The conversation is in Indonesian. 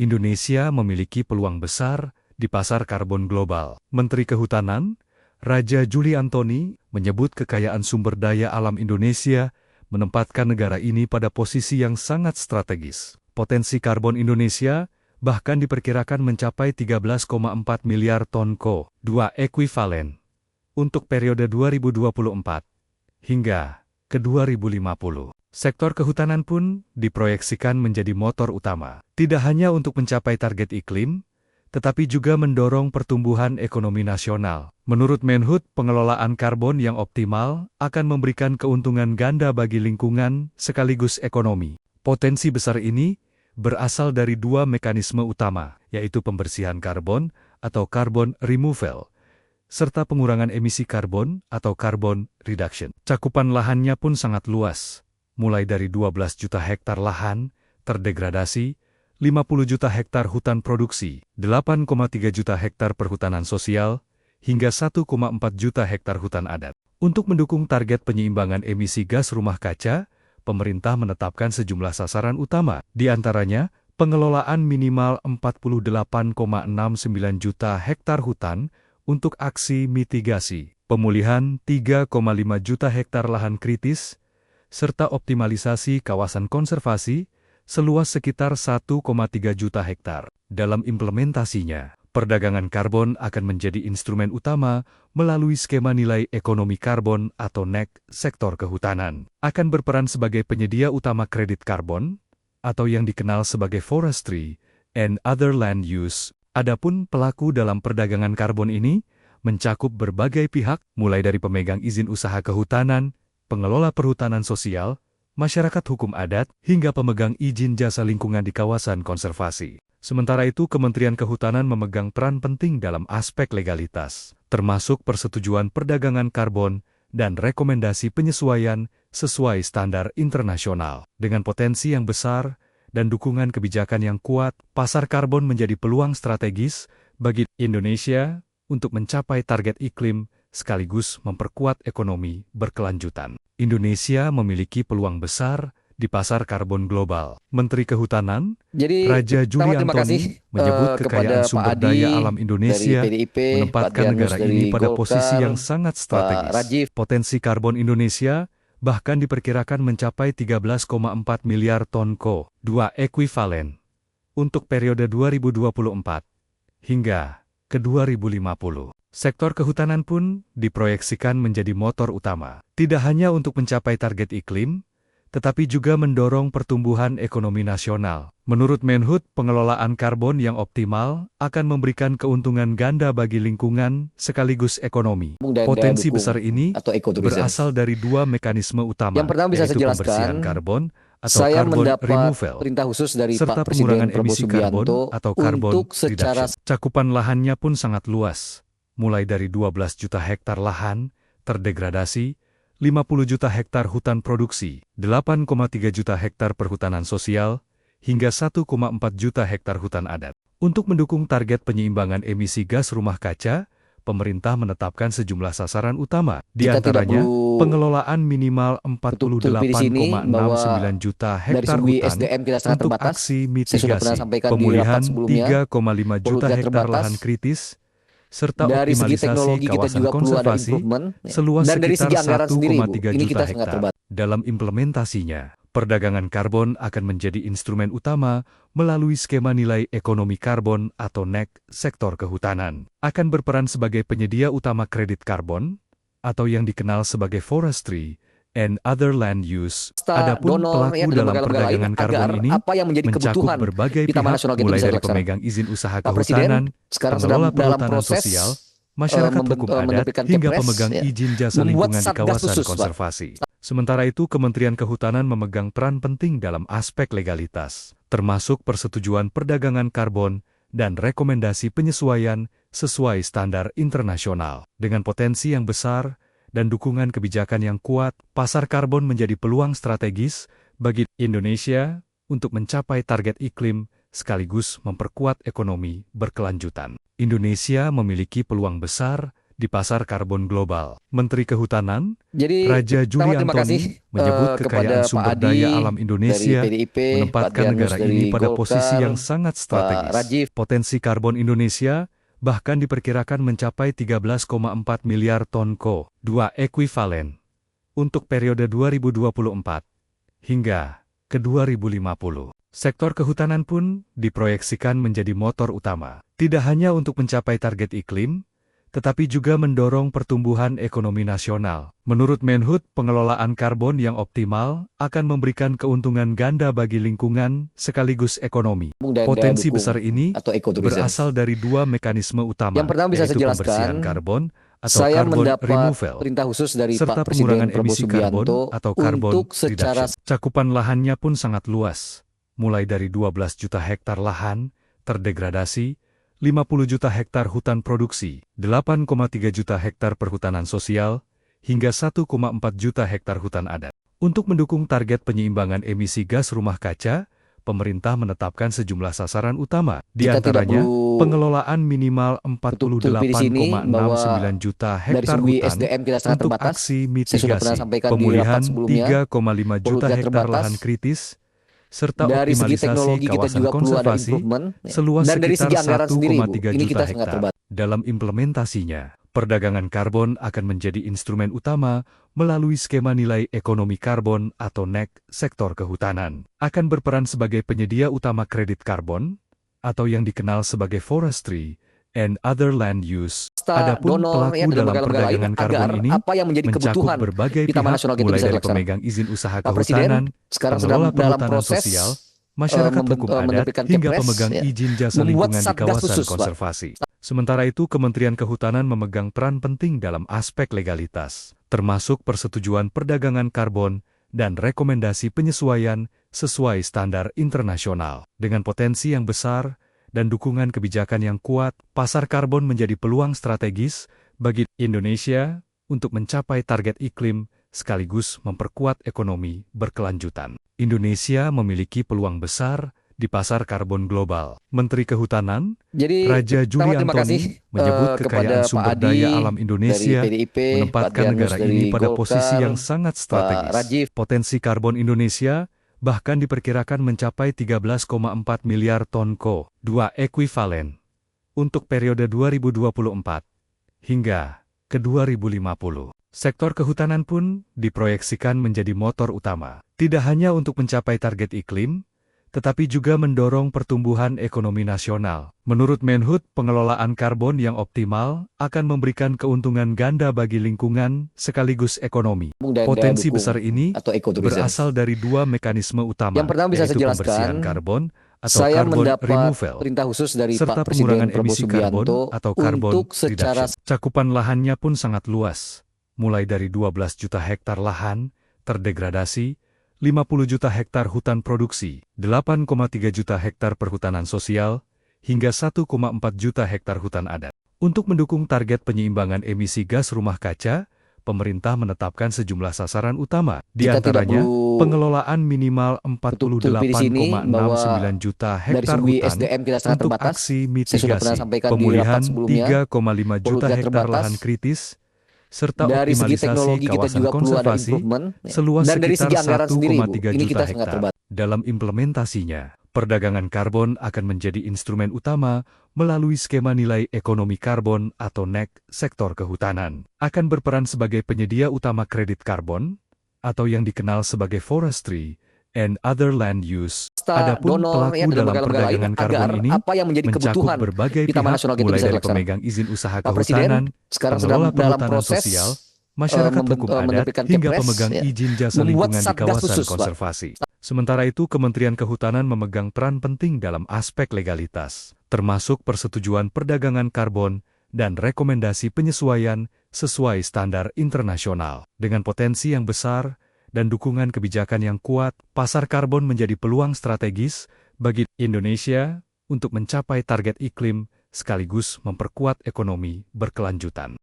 Indonesia memiliki peluang besar di pasar karbon global. Menteri Kehutanan, Raja Juli Antoni, menyebut kekayaan sumber daya alam Indonesia menempatkan negara ini pada posisi yang sangat strategis. Potensi karbon Indonesia bahkan diperkirakan mencapai 13,4 miliar ton CO2 ekuivalen untuk periode 2024 hingga ke 2050. Sektor kehutanan pun diproyeksikan menjadi motor utama, tidak hanya untuk mencapai target iklim, tetapi juga mendorong pertumbuhan ekonomi nasional. Menurut Menhub, pengelolaan karbon yang optimal akan memberikan keuntungan ganda bagi lingkungan sekaligus ekonomi. Potensi besar ini berasal dari dua mekanisme utama, yaitu pembersihan karbon atau carbon removal, serta pengurangan emisi karbon atau carbon reduction. Cakupan lahannya pun sangat luas, mulai dari 12 juta hektar lahan terdegradasi, 50 juta hektar hutan produksi, 8,3 juta hektar perhutanan sosial, hingga 1,4 juta hektar hutan adat. Untuk mendukung target penyeimbangan emisi gas rumah kaca, pemerintah menetapkan sejumlah sasaran utama, di antaranya pengelolaan minimal 48,69 juta hektar hutan untuk aksi mitigasi, pemulihan 3,5 juta hektar lahan kritis, serta optimalisasi kawasan konservasi seluas sekitar 1,3 juta hektar. Dalam implementasinya, perdagangan karbon akan menjadi instrumen utama melalui skema nilai ekonomi karbon atau NEK. Sektor kehutanan akan berperan sebagai penyedia utama kredit karbon atau yang dikenal sebagai forestry and other land use. Adapun pelaku dalam perdagangan karbon ini mencakup berbagai pihak, mulai dari pemegang izin usaha kehutanan, pengelola perhutanan sosial, masyarakat hukum adat, hingga pemegang izin jasa lingkungan di kawasan konservasi. Sementara itu, Kementerian Kehutanan memegang peran penting dalam aspek legalitas, termasuk persetujuan perdagangan karbon dan rekomendasi penyesuaian sesuai standar internasional. Dengan potensi yang besar dan dukungan kebijakan yang kuat, pasar karbon menjadi peluang strategis bagi Indonesia untuk mencapai target iklim sekaligus memperkuat ekonomi berkelanjutan. Indonesia memiliki peluang besar di pasar karbon global. Menteri Kehutanan, Raja Juli Antoni, menyebut kekayaan sumber daya alam Indonesia menempatkan negara ini pada posisi yang sangat strategis. Potensi karbon Indonesia bahkan diperkirakan mencapai 13,4 miliar ton CO2 ekuivalen untuk periode 2024 hingga ke 2050. Sektor kehutanan pun diproyeksikan menjadi motor utama, tidak hanya untuk mencapai target iklim, tetapi juga mendorong pertumbuhan ekonomi nasional. Menurut Menhub, pengelolaan karbon yang optimal akan memberikan keuntungan ganda bagi lingkungan sekaligus ekonomi. Potensi besar ini berasal dari dua mekanisme utama, yang pertama bisa yaitu saya pembersihan jelaskan, karbon atau saya carbon mendapat removal, perintah khusus dari serta Pak pengurangan Presiden Prabowo emisi karbon Subianto atau carbon untuk secara reduction. Cakupan lahannya pun sangat luas, mulai dari 12 juta hektar lahan terdegradasi, 50 juta hektar hutan produksi, 8,3 juta hektar perhutanan sosial, hingga 1,4 juta hektar hutan adat. Untuk mendukung target penyeimbangan emisi gas rumah kaca, pemerintah menetapkan sejumlah sasaran utama, di antaranya pengelolaan minimal 48,69 juta hektar hutan untuk aksi mitigasi, pemulihan 3,5 juta hektar lahan kritis, serta dari segi optimalisasi teknologi kita kawasan juga perlu ada konservasi improvement, seluas dan dari segi sekitar anggaran sendiri, Bu, 1,3 ini juta kita sangat hektar. terbatas. Dalam implementasinya, perdagangan karbon akan menjadi instrumen utama melalui skema nilai ekonomi karbon atau NEK. Sektor kehutanan akan berperan sebagai penyedia utama kredit karbon atau yang dikenal sebagai forestry and other land use. Adapun pelaku dalam perdagangan karbon ini mencakup berbagai pihak, mulai dari pemegang izin usaha kehutanan, pengelola perhutanan sosial, masyarakat hukum adat, hingga pemegang izin jasa lingkungan di kawasan konservasi. Sementara itu, Kementerian Kehutanan memegang peran penting dalam aspek legalitas, termasuk persetujuan perdagangan karbon dan rekomendasi penyesuaian sesuai standar internasional. Dengan potensi yang besar dan dukungan kebijakan yang kuat, pasar karbon menjadi peluang strategis bagi Indonesia untuk mencapai target iklim sekaligus memperkuat ekonomi berkelanjutan. Indonesia memiliki peluang besar di pasar karbon global. Menteri Kehutanan, Jadi, Raja Juli terima kasih Antoni, menyebut kekayaan kepada Pak sumber Adi daya alam dari Indonesia PDIP, Pak menempatkan Adrianus negara dari ini pada posisi Golkar, yang sangat Pak strategis. Rajiv. Potensi karbon Indonesia bahkan diperkirakan mencapai 13,4 miliar ton CO2 ekuivalen untuk periode 2024 hingga ke 2050. Sektor kehutanan pun diproyeksikan menjadi motor utama, tidak hanya untuk mencapai target iklim, tetapi juga mendorong pertumbuhan ekonomi nasional. Menurut Menhub, pengelolaan karbon yang optimal akan memberikan keuntungan ganda bagi lingkungan sekaligus ekonomi. Potensi besar ini berasal dari dua mekanisme utama, Yang pertama bisa saya yaitu jelaskan, pembersihan karbon atau saya carbon mendapat removal, perintah khusus dari serta Pak pengurangan Presiden Prabowo emisi karbon Subianto atau carbon untuk secara reduction. Cakupan lahannya pun sangat luas, mulai dari 12 juta hektar lahan terdegradasi, 50 juta hektar hutan produksi, 8,3 juta hektar perhutanan sosial, hingga 1,4 juta hektar hutan adat. Untuk mendukung target penyeimbangan emisi gas rumah kaca, pemerintah menetapkan sejumlah sasaran utama, di antaranya pengelolaan minimal 48,69 juta hektar hutan untuk aksi mitigasi, pemulihan 3,5 juta hektar lahan kritis, serta dari segi optimalisasi teknologi kita kawasan juga perlu ada konservasi improvement, seluas dan dari segi sekitar anggaran sendiri, Bu, 1,3 ini juta kita sangat hektar. terbatas. Dalam implementasinya, perdagangan karbon akan menjadi instrumen utama melalui skema nilai ekonomi karbon atau NEC. Sektor kehutanan akan berperan sebagai penyedia utama kredit karbon, atau yang dikenal sebagai forestry and other land use. Adapun pelaku dalam perdagangan karbon ini mencakup berbagai pihak, mulai dari pemegang izin usaha kehutanan, pengelola perhutanan sosial, masyarakat hukum adat, hingga pemegang izin jasa lingkungan di kawasan konservasi. Sementara itu, Kementerian Kehutanan memegang peran penting dalam aspek legalitas, termasuk persetujuan perdagangan karbon dan rekomendasi penyesuaian sesuai standar internasional. Dengan potensi yang besar dan dukungan kebijakan yang kuat, pasar karbon menjadi peluang strategis bagi Indonesia untuk mencapai target iklim sekaligus memperkuat ekonomi berkelanjutan. Indonesia memiliki peluang besar di pasar karbon global. Menteri Kehutanan, Raja Juli Antoni, menyebut kekayaan sumber daya alam Indonesia menempatkan negara ini pada posisi yang sangat strategis. Potensi karbon Indonesia bahkan diperkirakan mencapai 13,4 miliar ton CO2 ekuivalen untuk periode 2024 hingga ke 2050. Sektor kehutanan pun diproyeksikan menjadi motor utama, tidak hanya untuk mencapai target iklim, tetapi juga mendorong pertumbuhan ekonomi nasional. Menurut Menhub, pengelolaan karbon yang optimal akan memberikan keuntungan ganda bagi lingkungan sekaligus ekonomi. Potensi besar ini berasal dari dua mekanisme utama, yang pertama bisa yaitu saya pembersihan jelaskan, karbon atau saya carbon mendapat removal, perintah khusus dari serta Pak pengurangan Presiden Prabowo emisi karbon Subianto atau carbon untuk secara reduction. Cakupan lahannya pun sangat luas, mulai dari 12 juta hektar lahan terdegradasi, 50 juta hektar hutan produksi, 8,3 juta hektar perhutanan sosial, hingga 1,4 juta hektar hutan adat. Untuk mendukung target penyeimbangan emisi gas rumah kaca, pemerintah menetapkan sejumlah sasaran utama, di antaranya pengelolaan minimal 48,69 juta hektar hutan untuk aksi mitigasi, pemulihan 3,5 juta hektar lahan kritis, serta dari segi optimalisasi teknologi kita kawasan juga perlu ada konservasi improvement, seluas dan dari segi sekitar anggaran sendiri, Bu, 1,3 ini juta kita sangat hektar. terbatas. Dalam implementasinya, perdagangan karbon akan menjadi instrumen utama melalui skema nilai ekonomi karbon atau NEC. Sektor kehutanan akan berperan sebagai penyedia utama kredit karbon, atau yang dikenal sebagai forestry and other land use. Adapun pelaku dalam perdagangan karbon ini mencakup berbagai pihak, mulai dari pemegang izin usaha kehutanan, pengelola perhutanan sosial, masyarakat hukum adat, hingga pemegang izin jasa lingkungan di kawasan konservasi. Sementara itu, Kementerian Kehutanan memegang peran penting dalam aspek legalitas, termasuk persetujuan perdagangan karbon dan rekomendasi penyesuaian sesuai standar internasional. Dengan potensi yang besar dan dukungan kebijakan yang kuat, pasar karbon menjadi peluang strategis bagi Indonesia untuk mencapai target iklim sekaligus memperkuat ekonomi berkelanjutan.